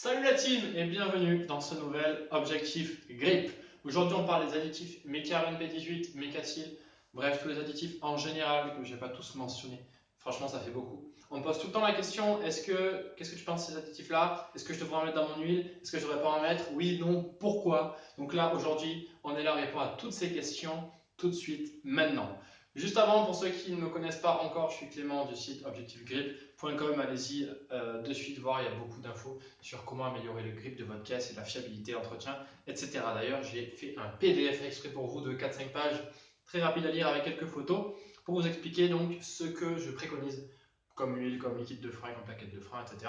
Salut la team et bienvenue dans ce nouvel objectif grip. Aujourd'hui on parle des additifs Mecaron P18, Mecacil, bref tous les additifs en général que je n'ai pas tous mentionnés. Franchement ça fait beaucoup. On me pose tout le temps la question, qu'est-ce que tu penses de ces additifs là? Est-ce que je devrais en mettre dans mon huile? Est-ce que je devrais pas en mettre? Oui, non, pourquoi? Donc là aujourd'hui on est là à répondre à toutes ces questions tout de suite, maintenant. Juste avant, pour ceux qui ne me connaissent pas encore, je suis Clément du site objectivegrip.com. Allez-y de suite voir, il y a beaucoup d'infos sur comment améliorer le grip de votre caisse et la fiabilité, l'entretien, etc. D'ailleurs, j'ai fait un PDF exprès pour vous de 4-5 pages, très rapide à lire avec quelques photos, pour vous expliquer donc ce que je préconise comme huile, comme liquide de frein, comme plaquette de frein, etc.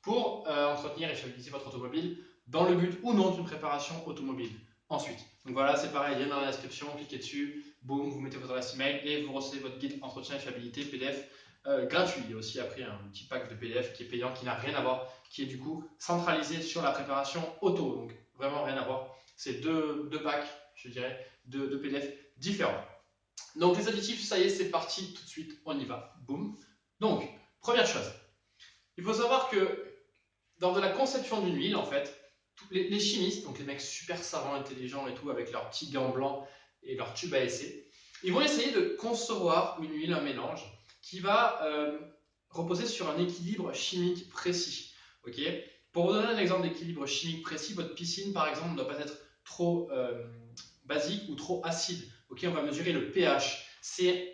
pour entretenir et fiabiliser votre automobile dans le but ou non d'une préparation automobile. Ensuite, donc voilà, c'est pareil, lien dans la description, cliquez dessus, boum, vous mettez votre adresse email et vous recevez votre guide entretien et fiabilité PDF gratuit. Il y a aussi après un petit pack de PDF qui est payant, qui n'a rien à voir, qui est du coup centralisé sur la préparation auto. Donc vraiment rien à voir. C'est deux packs, je dirais, de PDF différents. Donc les additifs, ça y est, c'est parti tout de suite, on y va. Boum. Donc, première chose, il faut savoir que dans de la conception d'une huile, en fait, les chimistes, donc les mecs super savants, intelligents et tout, avec leurs petits gants blancs et leurs tubes à essai, ils vont essayer de concevoir une huile, un mélange, qui va reposer sur un équilibre chimique précis. Okay, pour vous donner un exemple d'équilibre chimique précis, votre piscine, par exemple, ne doit pas être trop basique ou trop acide. Okay, on va mesurer le pH. C'est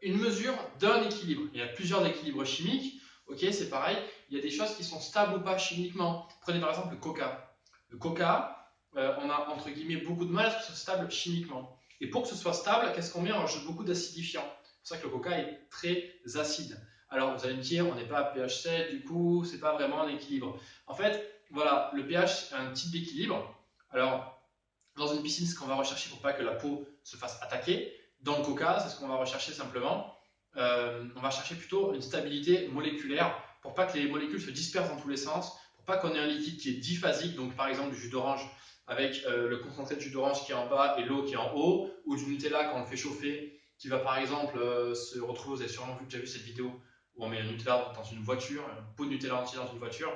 une mesure d'un équilibre. Il y a plusieurs équilibres chimiques. Okay, c'est pareil. Il y a des choses qui sont stables ou pas chimiquement. Prenez par exemple le coca. Le coca, on a entre guillemets beaucoup de mal à ce que ce soit stable chimiquement. Et pour que ce soit stable, qu'est-ce qu'on met? On rajoute beaucoup d'acidifiants. C'est pour ça que le coca est très acide. Alors vous allez me dire, on n'est pas à pH 7, du coup, c'est pas vraiment un équilibre. En fait, voilà, le pH est un type d'équilibre. Alors, dans une piscine, ce qu'on va rechercher pour pas que la peau se fasse attaquer. Dans le coca, c'est ce qu'on va rechercher simplement. On va chercher plutôt une stabilité moléculaire pour pas que les molécules se dispersent dans tous les sens, pour pas qu'on ait un liquide qui est diphasique, donc par exemple du jus d'orange avec le concentré de jus d'orange qui est en bas et l'eau qui est en haut, ou du Nutella quand on le fait chauffer, qui va par exemple se retrouver, vous avez sûrement déjà vu cette vidéo où on met un Nutella dans une voiture, un pot de Nutella entier dans une voiture,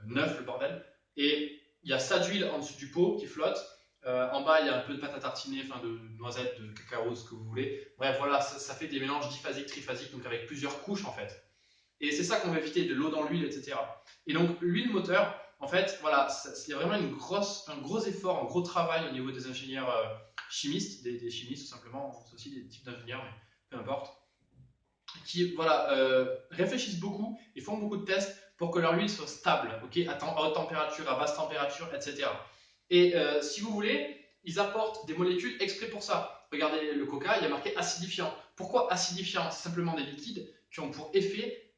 neuf le bordel, et il y a ça d'huile en dessous du pot qui flotte. En bas, il y a un peu de pâte à tartiner, enfin de noisettes, de cacao, ce que vous voulez. Bref, voilà, ça fait des mélanges diphasiques, triphasiques, donc avec plusieurs couches en fait. Et c'est ça qu'on va éviter, de l'eau dans l'huile, etc. Et donc, l'huile moteur, en fait, voilà, il y a vraiment un gros effort, un gros travail au niveau des ingénieurs chimistes, des chimistes tout simplement, c'est aussi des types d'ingénieurs, mais peu importe, qui voilà, réfléchissent beaucoup et font beaucoup de tests pour que leur huile soit stable, okay, à haute température, à basse température, etc. Et si vous voulez, ils apportent des molécules exprès pour ça. Regardez le coca, il y a marqué acidifiant. Pourquoi acidifiant? C'est simplement des liquides qui ont pour effet,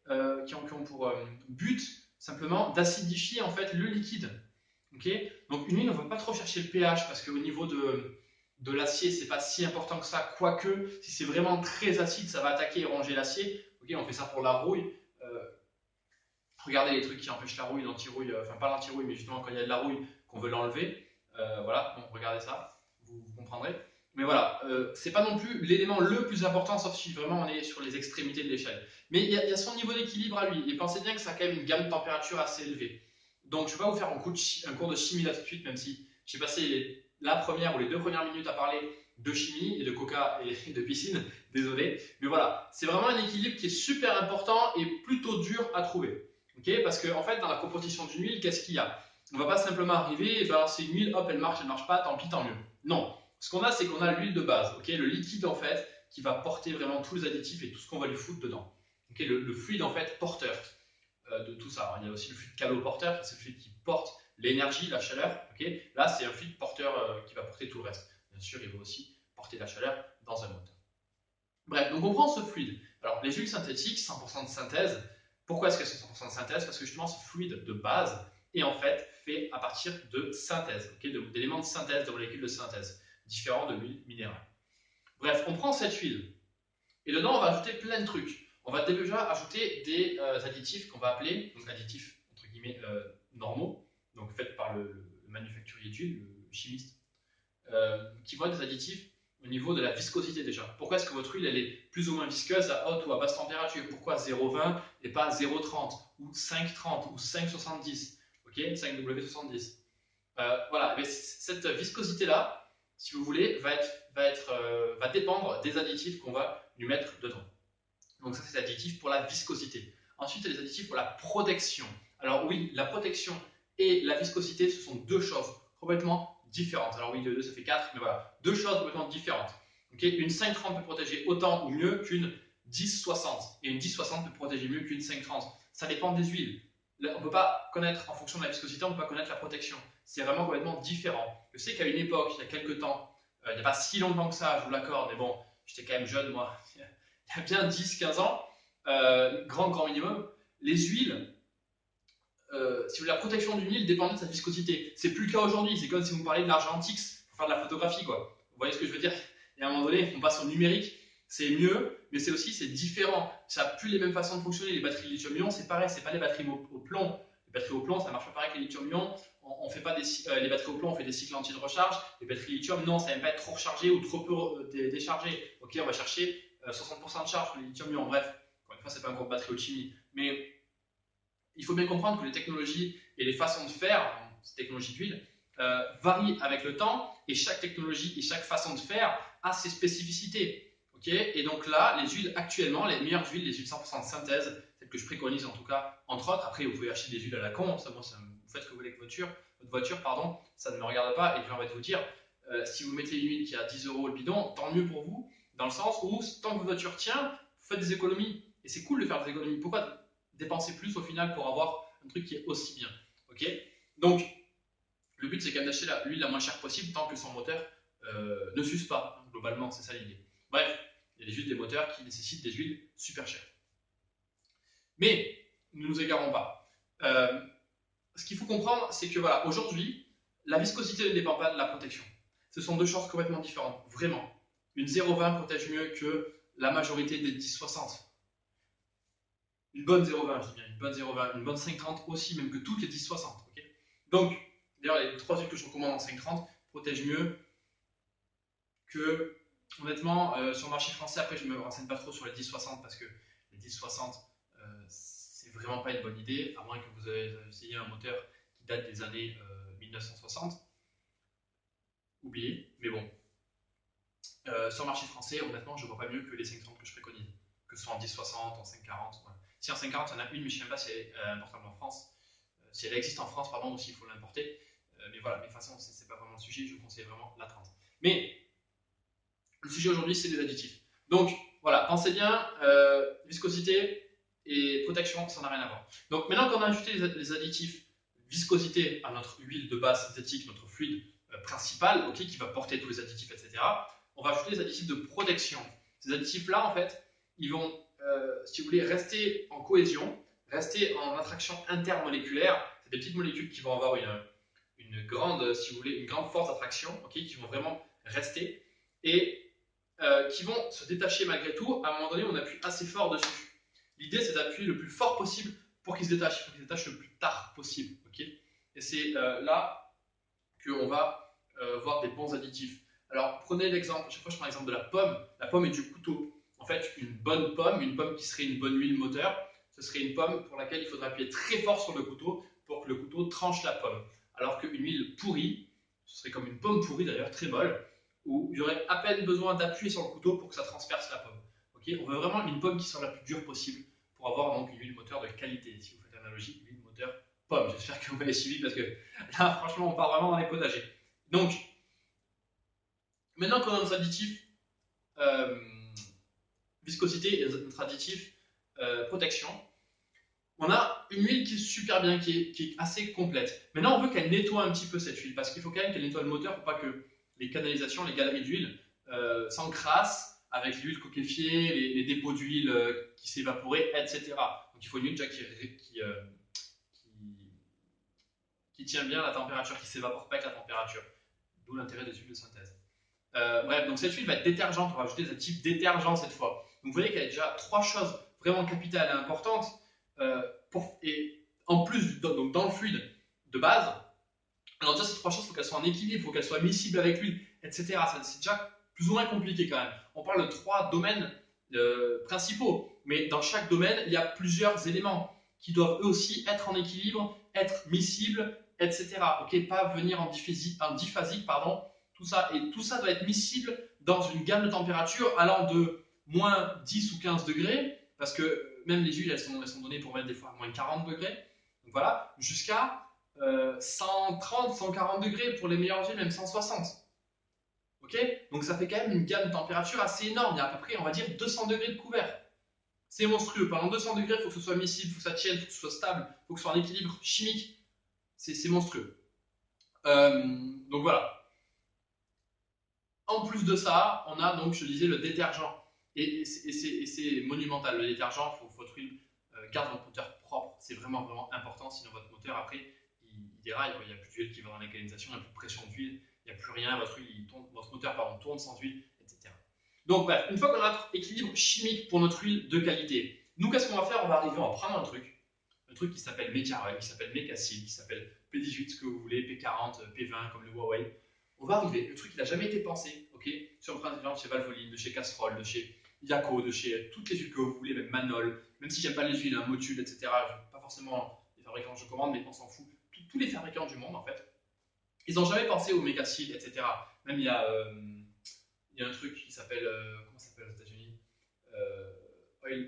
qui ont pour but simplement d'acidifier en fait le liquide. Okay, donc une huile, on ne va pas trop chercher le pH parce qu'au niveau de l'acier, c'est pas si important que ça, quoique si c'est vraiment très acide, ça va attaquer et ronger l'acier. Okay, on fait ça pour la rouille. Regardez les trucs qui empêchent la rouille, l'anti-rouille, enfin pas l'anti-rouille, mais justement quand il y a de la rouille, qu'on veut l'enlever. Voilà, bon, regardez ça, vous comprendrez. Mais voilà, c'est pas non plus l'élément le plus important, sauf si vraiment on est sur les extrémités de l'échelle. Mais il y a son niveau d'équilibre à lui, et pensez bien que ça a quand même une gamme de température assez élevée. Donc je ne vais pas vous faire un cours de chimie là tout de suite, même si j'ai passé la première ou les 2 premières minutes à parler de chimie et de coca et de piscine, désolé. Mais voilà, c'est vraiment un équilibre qui est super important et plutôt dur à trouver. Okay, parce qu'en fait, dans la composition d'une huile, qu'est-ce qu'il y a? On ne va pas simplement arriver et balancer une huile, hop, elle marche pas, tant pis, tant mieux. Non. Ce qu'on a, c'est qu'on a l'huile de base, okay, le liquide en fait, qui va porter vraiment tous les additifs et tout ce qu'on va lui foutre dedans. Okay, le fluide en fait porteur de tout ça. Alors, il y a aussi le fluide caloporteur, c'est le fluide qui porte l'énergie, la chaleur. Okay, là, c'est un fluide porteur qui va porter tout le reste. Bien sûr, il va aussi porter la chaleur dans un moteur. Bref, donc on prend ce fluide. Alors, les huiles synthétiques, 100% de synthèse. Pourquoi est-ce qu'elles sont 100% de synthèse? Parce que justement, ce fluide de base est en fait fait à partir de synthèse, okay, d'éléments de synthèse, de molécules de synthèse, différents de l'huile minérale. Bref, on prend cette huile et dedans, on va ajouter plein de trucs. On va déjà ajouter des additifs qu'on va appeler, donc additifs entre guillemets normaux, donc faits par le manufacturier d'huile, le chimiste, qui vont être des additifs au niveau de la viscosité déjà. Pourquoi est-ce que votre huile elle est plus ou moins visqueuse à haute ou à basse température? Pourquoi 0,20 et pas 0,30 ou 5,30 ou 5,70? ok, 5W70. Voilà, mais cette viscosité-là, si vous voulez, va dépendre des additifs qu'on va lui mettre dedans. Donc ça, c'est l'additif pour la viscosité. Ensuite, il y a les additifs pour la protection. Alors oui, la protection et la viscosité, ce sont deux choses complètement différentes. Alors oui, 2, ça fait 4, mais voilà, deux choses complètement différentes. Okay, une 530 peut protéger autant ou mieux qu'une 1060. Et une 1060 peut protéger mieux qu'une 530. Ça dépend des huiles. On ne peut pas connaître, en fonction de la viscosité, on ne peut pas connaître la protection. C'est vraiment complètement différent. Je sais qu'à une époque, il y a quelques temps, il n'y a pas si longtemps que ça, je vous l'accorde, mais bon, j'étais quand même jeune, moi, il y a bien 10-15 ans, grand minimum, les huiles, si vous voulez, la protection d'une huile dépendait de sa viscosité. C'est plus le cas aujourd'hui. C'est comme si vous me parliez de l'argentix pour faire de la photographie, quoi. Vous voyez ce que je veux dire? Et à un moment donné, on passe au numérique. C'est mieux, mais c'est différent. Ça n'a plus les mêmes façons de fonctionner. Les batteries lithium-ion, c'est pareil, c'est pas les batteries au plomb. Les batteries au plomb, ça marche pas pareil que les lithium-ion. On fait pas les batteries au plomb, on fait des cycles entiers de recharge. Les batteries lithium, non, ça n'aime pas être trop rechargé ou trop peu déchargé. Ok, on va chercher 60% de charge pour les lithium-ion. Bref, encore une fois, c'est pas un groupe batterie haute chimie. Mais il faut bien comprendre que les technologies et les façons de faire, ces technologies d'huile, varient avec le temps et chaque technologie et chaque façon de faire a ses spécificités. Okay, et donc là, les huiles actuellement, les meilleures huiles, les huiles 100% de synthèse, celles que je préconise en tout cas, entre autres, après vous pouvez acheter des huiles à la con, ça, moi, vous faites ce que vous voulez avec votre voiture, pardon, ça ne me regarde pas et j'ai envie de vous dire, si vous mettez une huile qui a 10 € le bidon, tant mieux pour vous, dans le sens où tant que votre voiture tient, vous faites des économies. Et c'est cool de faire des économies. Pourquoi dépenser plus au final pour avoir un truc qui est aussi bien? Ok, donc le but c'est quand même d'acheter l'huile la moins chère possible tant que son moteur ne s'use pas. Globalement, c'est ça l'idée. Bref, il y a des huiles des moteurs qui nécessitent des huiles super chères. Mais ne nous égarons pas. Ce qu'il faut comprendre, c'est que voilà, aujourd'hui, la viscosité ne dépend pas de la protection. Ce sont deux choses complètement différentes, vraiment. Une 0,20 protège mieux que la majorité des 10,60. Une bonne 0,20, je dis bien, une bonne 0,20, une bonne 5,30 aussi, même que toutes les 10,60. Okay, donc, d'ailleurs, les trois huiles que je recommande en 5,30 protègent mieux que, honnêtement, sur le marché français. Après, je ne me renseigne pas trop sur les 10,60 parce que les 10,60, c'est vraiment pas une bonne idée, à moins que vous ayez essayé un moteur qui date des années 1960. Oubliez, mais bon. Sur le marché français, honnêtement, je ne vois pas mieux que les 5,30 que je préconise, que ce soit en 10,60, en 5,40. Voilà. Si en 5,40, il y en a une, mais je ne sais même pas si elle est importable en France. Si elle existe en France, pardon, aussi, il faut l'importer. Mais voilà, mais de toute façon, ce n'est pas vraiment le sujet, je vous conseille vraiment la 30. Mais le sujet aujourd'hui, c'est les additifs. Donc, voilà, pensez bien, viscosité et protection, ça n'a rien à voir. Donc, maintenant qu'on a ajouté les additifs viscosité à notre huile de base synthétique, notre fluide principal, okay, qui va porter tous les additifs, etc., on va ajouter les additifs de protection. Ces additifs-là, en fait, ils vont, si vous voulez, rester en cohésion, rester en attraction intermoléculaire. C'est des petites molécules qui vont avoir une grande, si vous voulez, une grande force d'attraction, okay, qui vont vraiment rester et qui vont se détacher malgré tout. À un moment donné, on appuie assez fort dessus. L'idée, c'est d'appuyer le plus fort possible pour qu'il se détache. Il faut qu'il se détache le plus tard possible. Okay, et c'est là qu'on va voir des bons additifs. Alors, prenez l'exemple, chaque fois je prends l'exemple de la pomme et du couteau. En fait, une bonne pomme, une pomme qui serait une bonne huile moteur, ce serait une pomme pour laquelle il faudrait appuyer très fort sur le couteau pour que le couteau tranche la pomme. Alors qu'une huile pourrie, ce serait comme une pomme pourrie d'ailleurs, très molle, où il y aurait à peine besoin d'appuyer sur le couteau pour que ça transperce la pomme. Okay, on veut vraiment une pomme qui soit la plus dure possible pour avoir donc une huile moteur de qualité. Si vous faites analogie, huile moteur pomme. J'espère que vous m'avez suivi parce que là, franchement, on part vraiment dans les potagers. Donc, maintenant qu'on a notre additif viscosité et notre additif protection, on a une huile qui est super bien, qui est assez complète. Maintenant, on veut qu'elle nettoie un petit peu cette huile parce qu'il faut quand même qu'elle nettoie le moteur pour pas que les canalisations, les galeries d'huile s'encrassent avec l'huile coquéfiée, les dépôts d'huile qui s'évaporaient, etc. Donc, il faut une huile déjà qui tient bien la température, qui ne s'évapore pas avec la température. D'où l'intérêt des huiles de synthèse. Bref, donc cette huile va être détergente, on va rajouter des additifs détergents cette fois. Donc vous voyez qu'il y a déjà trois choses vraiment capitales et importantes. Et en plus, donc dans le fluide de base, alors déjà ces trois choses, il faut qu'elles soient en équilibre, il faut qu'elles soient miscibles avec l'huile, etc. C'est déjà plus ou moins compliqué quand même. On parle de trois domaines principaux, mais dans chaque domaine, il y a plusieurs éléments. qui doivent eux aussi être en équilibre, être miscibles, etc. Ok, pas venir en diphasique, pardon, tout ça. Et tout ça doit être miscible dans une gamme de température allant de moins 10 ou 15 degrés, parce que même les huiles, elles sont données pour mettre des fois à moins 40 degrés, donc voilà, jusqu'à 130, 140 degrés pour les meilleures huiles, même 160. Ok, donc ça fait quand même une gamme de température assez énorme. Il y a à peu près, on va dire, 200 degrés de couvert. C'est monstrueux. Pendant 200 degrés, il faut que ce soit miscible, il faut que ça tienne, il faut que ce soit stable, il faut que ce soit en équilibre chimique. C'est monstrueux. Donc voilà. En plus de ça, on a donc, je disais, le détergent. Et c'est monumental. Le détergent, il faut que votre huile garde votre moteur propre. C'est vraiment, vraiment important. Sinon, votre moteur, après, il déraille. Il n'y a plus d'huile qui va dans la canalisation, il n'y a plus de pression d'huile, il n'y a plus rien. Votre moteur tourne sans huile, etc. Donc, bref, une fois qu'on a notre équilibre chimique pour notre huile de qualité, nous, qu'est-ce qu'on va faire? On va arriver, on va prendre un truc qui s'appelle Mecaron, qui s'appelle Mecacil, qui s'appelle P18, ce que vous voulez, P40, P20, comme le Huawei. On va arriver, le truc, il n'a jamais été pensé, ok, sur le principe de chez Valvoline, de chez Castrol, de chez Yako, de chez toutes les huiles que vous voulez, même Manol, même si j'aime pas les huiles, hein, Motul, etc. Pas forcément les fabricants que je commande, mais on s'en fout. Tous les fabricants du monde, en fait, ils n'ont jamais pensé au Mecacil, etc. Même il y a un truc qui s'appelle, comment ça s'appelle aux États-Unis,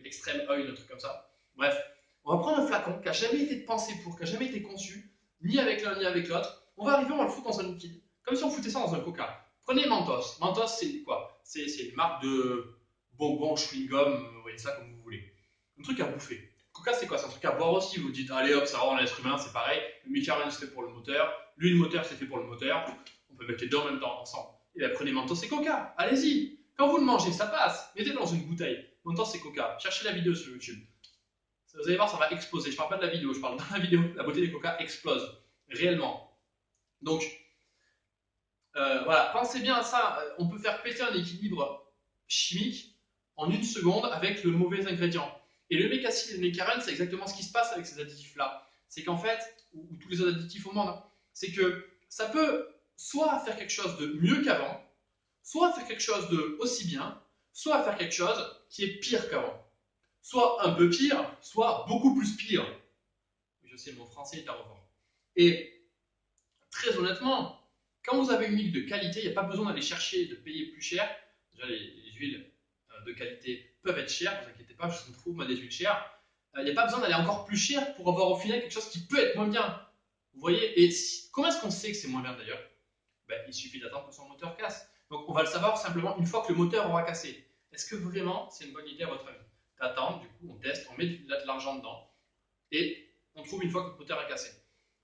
Extreme Oil, un truc comme ça. Bref, on va prendre un flacon qui n'a jamais été pensé pour, qui n'a jamais été conçu, ni avec l'un ni avec l'autre. On va arriver, on va le foutre dans un liquide, comme si on foutait ça dans un coca. Prenez Mentos. Mentos, c'est quoi? C'est une marque de bonbons, chewing-gum, vous voyez ça comme vous voulez. Un truc à bouffer. Coca, c'est quoi? C'est un truc à boire aussi. Vous dites, allez hop, ça va, on est l'être humain, c'est pareil. Le Micarin, c'est fait pour le moteur. L'huile moteur, c'est fait pour le moteur. On peut mettre les deux en même temps, ensemble. Et bien, prenez Mentos et Coca. Allez-y. Quand vous le mangez, ça passe. Mettez-le dans une bouteille. Mentos, c'est Coca. Cherchez la vidéo sur YouTube. Vous allez voir, ça va exploser. Je parle pas de la vidéo, je parle dans la vidéo. La beauté des Coca explose. Réellement. Donc, voilà, pensez bien à ça. On peut faire péter un équilibre chimique en une seconde avec le mauvais ingrédient. Et le Mecacil et le Mecaron, c'est exactement ce qui se passe avec ces additifs-là. C'est qu'en fait, ou tous les autres additifs au monde, hein, c'est que ça peut soit faire quelque chose de mieux qu'avant, soit faire quelque chose de aussi bien, soit faire quelque chose qui est pire qu'avant. Soit un peu pire, soit beaucoup plus pire. Je sais, mon français est à revoir. Et très honnêtement, quand vous avez une huile de qualité, il n'y a pas besoin d'aller chercher, de payer plus cher. Déjà, les huiles de qualité peuvent être chères, ne vous inquiétez pas, je trouve moi des huiles chères. Il n'y a pas besoin d'aller encore plus cher pour avoir au final quelque chose qui peut être moins bien. Vous voyez? Et comment est-ce qu'on sait que c'est moins bien d'ailleurs? Ben, il suffit d'attendre que son moteur casse. Donc on va le savoir simplement une fois que le moteur aura cassé. Est-ce que vraiment c'est une bonne idée à votre avis? D'attendre, du coup on teste, on met de l'argent dedans et on trouve une fois que le moteur est cassé.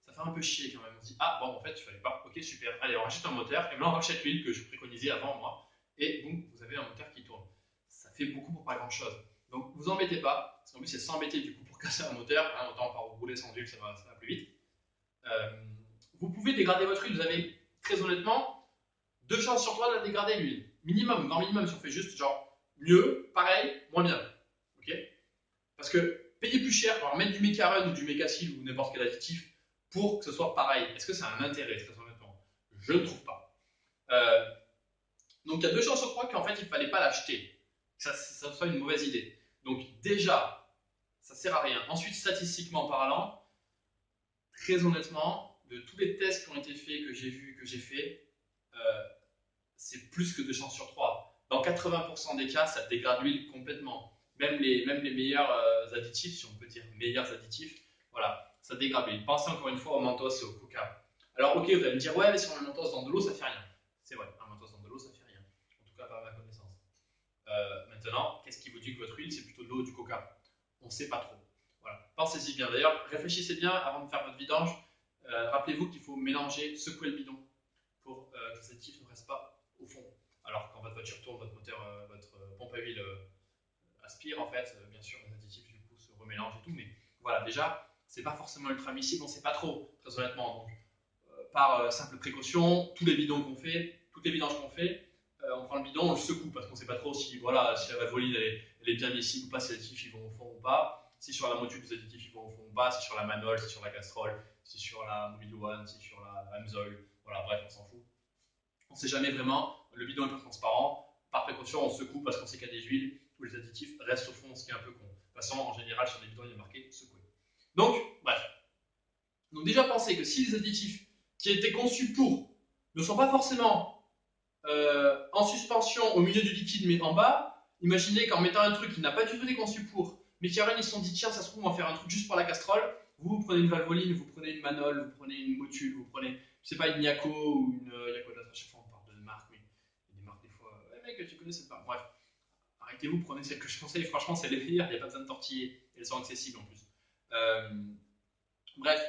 Ça fait un peu chier quand même. On se dit, ah bon, en fait, il fallait pas. Ok, super. Allez, on rachète un moteur. Et maintenant, on rachète l'huile que je préconisais avant moi. Et boum, vous avez un moteur qui tourne. Ça fait beaucoup pour pas grand chose. Donc, vous embêtez pas. Parce qu'en plus, c'est s'embêter du coup pour casser un moteur. Hein, autant par rouler sans huile, ça va plus vite. Euh, vous pouvez dégrader votre huile. Vous avez, très honnêtement, 2 chances sur 3 de la dégrader l'huile. Minimum, grand minimum, si on fait juste genre mieux, pareil, moins bien. Ok? Parce que payer plus cher pour mettre du Mecaron ou du Mecacil ou n'importe quel additif pour que ce soit pareil, est-ce que ça a un intérêt, très honnêtement? Je ne trouve pas. Donc il y a 2 chances sur 3 qu'en fait il ne fallait pas l'acheter, que ça soit une mauvaise idée. Donc déjà, ça ne sert à rien. Ensuite, statistiquement parlant, très honnêtement, de tous les tests qui ont été faits, que j'ai vus, que j'ai fait, c'est plus que 2 chances sur 3. Dans 80% des cas, ça dégrade l'huile complètement. Même les meilleurs additifs, si on peut dire meilleurs additifs, voilà, ça dégrade l'huile. Pensez encore une fois au Mentos et au Coca. Alors ok, vous allez me dire, ouais, mais si on met Mentos dans de l'eau, ça fait rien. C'est vrai, un Mentos dans de l'eau, ça fait rien. En tout cas, pas à ma connaissance. Maintenant, qu'est-ce qui vous dit que votre huile, c'est plutôt de l'eau ou du Coca? On ne sait pas trop. Voilà. Pensez-y bien. D'ailleurs, réfléchissez bien avant de faire votre vidange. Rappelez-vous qu'il faut mélanger, secouer le bidon pour que les additifs ne restent pas au fond. Alors quand votre voiture tourne, votre moteur, votre pompe à huile aspire en fait, bien sûr les additifs du coup se remélangent et tout, mais voilà déjà c'est pas forcément ultra miscible, on sait pas trop très honnêtement. Donc par simple précaution, tous les bidons qu'on fait, toutes les vidanges qu'on fait, on prend le bidon, on le secoue parce qu'on sait pas trop si voilà si la valvoline elle est bien miscible ou pas, si les additifs ils vont au fond ou pas, si sur la motul les additifs ils vont au fond ou pas, si sur la Manol, si sur la Castrol, si sur la Mobil One, si sur la Amsoil, voilà bref on s'en fout. On ne sait jamais vraiment, le bidon est pas transparent. Par précaution, on secoue parce qu'on sait qu'il y a des huiles où les additifs restent au fond, ce qui est un peu con. De toute façon, en général, sur les bidons, il y a marqué secouer. Donc, bref. Donc déjà pensez que si les additifs qui étaient conçus pour ne sont pas forcément en suspension au milieu du liquide mais en bas, imaginez qu'en mettant un truc qui n'a pas du tout été conçu pour, mais qui ils se sont dit tiens ça se trouve on va faire un truc juste pour la casserole, vous prenez une valvoline, vous prenez une Manol, vous prenez une Motul, vous prenez je sais pas une Yako ou une Yako d'autre, à chaque fois on parle de marque mais il y a des marques des fois, mec tu connais cette marque, bref, arrêtez-vous, prenez celle que je conseille, franchement c'est les meilleures, il n'y a pas besoin de tortiller, elles sont accessibles en plus. Euh, Bref,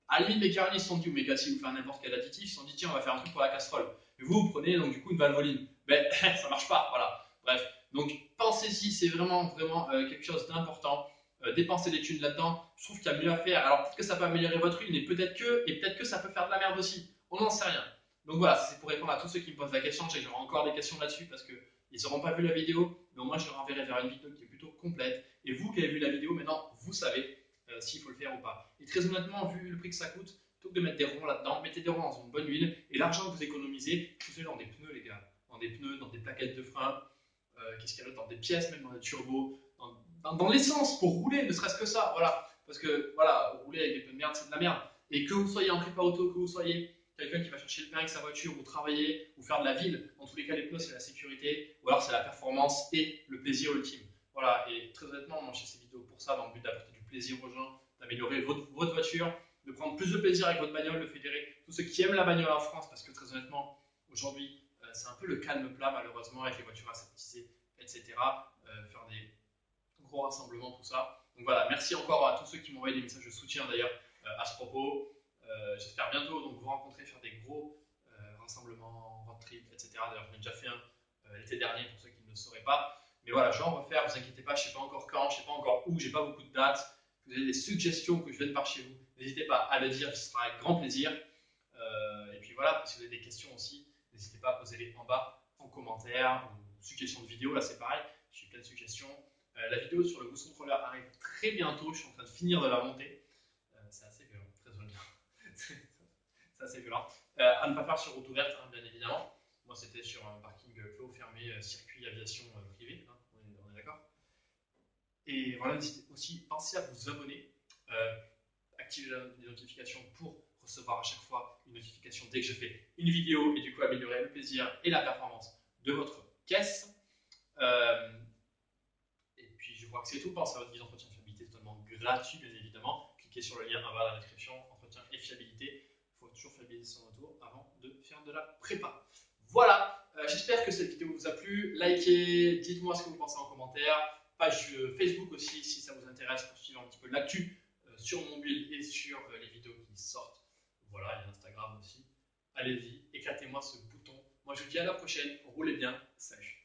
à la limite, les carniers se sont dit, ou Megati, ou faire n'importe quel additif, ils se sont dit, tiens, on va faire un truc pour la casserole. Mais vous prenez donc du coup une valvoline. Ben, ça marche pas, voilà. Bref, donc pensez-y, c'est vraiment, vraiment quelque chose d'important. Dépensez des thunes là-dedans. Je trouve qu'il y a mieux à faire. Alors peut-être que ça peut améliorer votre huile, mais peut-être que ça peut faire de la merde aussi. On n'en sait rien. Donc voilà, c'est pour répondre à tous ceux qui me posent la question. Je sais que j'aurai encore des questions là-dessus parce qu'ils n'auront pas vu la vidéo, mais au moins je leur enverrai vers une vidéo qui est plutôt complète. Et vous qui avez vu la vidéo, maintenant, vous savez s'il faut le faire ou pas. Et très honnêtement, vu le prix que ça coûte, plutôt que de mettre des ronds là-dedans, mettez des ronds dans une bonne huile et l'argent que vous économisez, vous dans des pneus, les gars. Dans des pneus, dans des plaquettes de frein, qu'est-ce qu'il y a d'autre, dans des pièces, même dans des turbos, dans l'essence pour rouler, ne serait-ce que ça, voilà. Parce que voilà, rouler avec des pneus de merde, c'est de la merde. Et que vous soyez en prépa auto, que vous soyez quelqu'un qui va chercher le pain avec sa voiture, ou travailler, ou faire de la ville, dans tous les cas, les pneus, c'est la sécurité, ou alors c'est la performance et le plaisir ultime. Voilà, et très honnêtement, moi je fais ces vidéos pour ça, dans le but d'apporter du plaisir aux gens, d'améliorer votre voiture, de prendre plus de plaisir avec votre bagnole, de fédérer tous ceux qui aiment la bagnole en France, parce que très honnêtement, aujourd'hui, c'est un peu le calme plat malheureusement avec les voitures aseptisées, etc. Faire des gros rassemblements, tout ça. Donc voilà, merci encore à tous ceux qui m'ont envoyé des messages de soutien d'ailleurs à ce propos. J'espère bientôt donc vous rencontrer, faire des gros rassemblements, road trip, etc. D'ailleurs, j'en ai déjà fait un l'été dernier pour ceux qui ne le sauraient pas. Mais voilà, je vais en refaire, vous inquiétez pas, je ne sais pas encore quand, je ne sais pas encore où, j'ai pas beaucoup de dates. Si vous avez des suggestions que je vienne par chez vous, n'hésitez pas à le dire, ce sera avec grand plaisir. Et puis voilà, si vous avez des questions aussi, n'hésitez pas à poser les en bas en commentaire ou suggestions de vidéos, là c'est pareil, j'ai plein de suggestions. La vidéo sur le Boost Controller arrive très bientôt, je suis en train de finir de la monter. C'est assez violent, très honnêtement. C'est assez violent. À ne pas faire sur route ouverte, hein, bien évidemment. Moi, c'était sur un parking clos, fermé, circuit aviation privé, hein, on est d'accord. Et voilà, n'hésitez aussi, pensez à vous abonner, activer les notifications pour recevoir à chaque fois une notification dès que je fais une vidéo et du coup améliorer le plaisir et la performance de votre caisse. Euh, et puis je crois que c'est tout. Pensez à votre guide d'entretien fiabilité totalement gratuit, bien évidemment. Cliquez sur le lien en bas dans la description, entretien et fiabilité. Il faut toujours fiabiliser son auto avant de faire de la prépa. Voilà, j'espère que cette vidéo vous a plu. Likez, dites-moi ce que vous pensez en commentaire. Page Facebook aussi si ça vous intéresse pour suivre un petit peu l'actu sur mon build et sur les vidéos qui sortent. Voilà, il y a Instagram aussi. Allez-y, éclatez-moi ce bouton. Moi je vous dis à la prochaine, roulez bien, salut.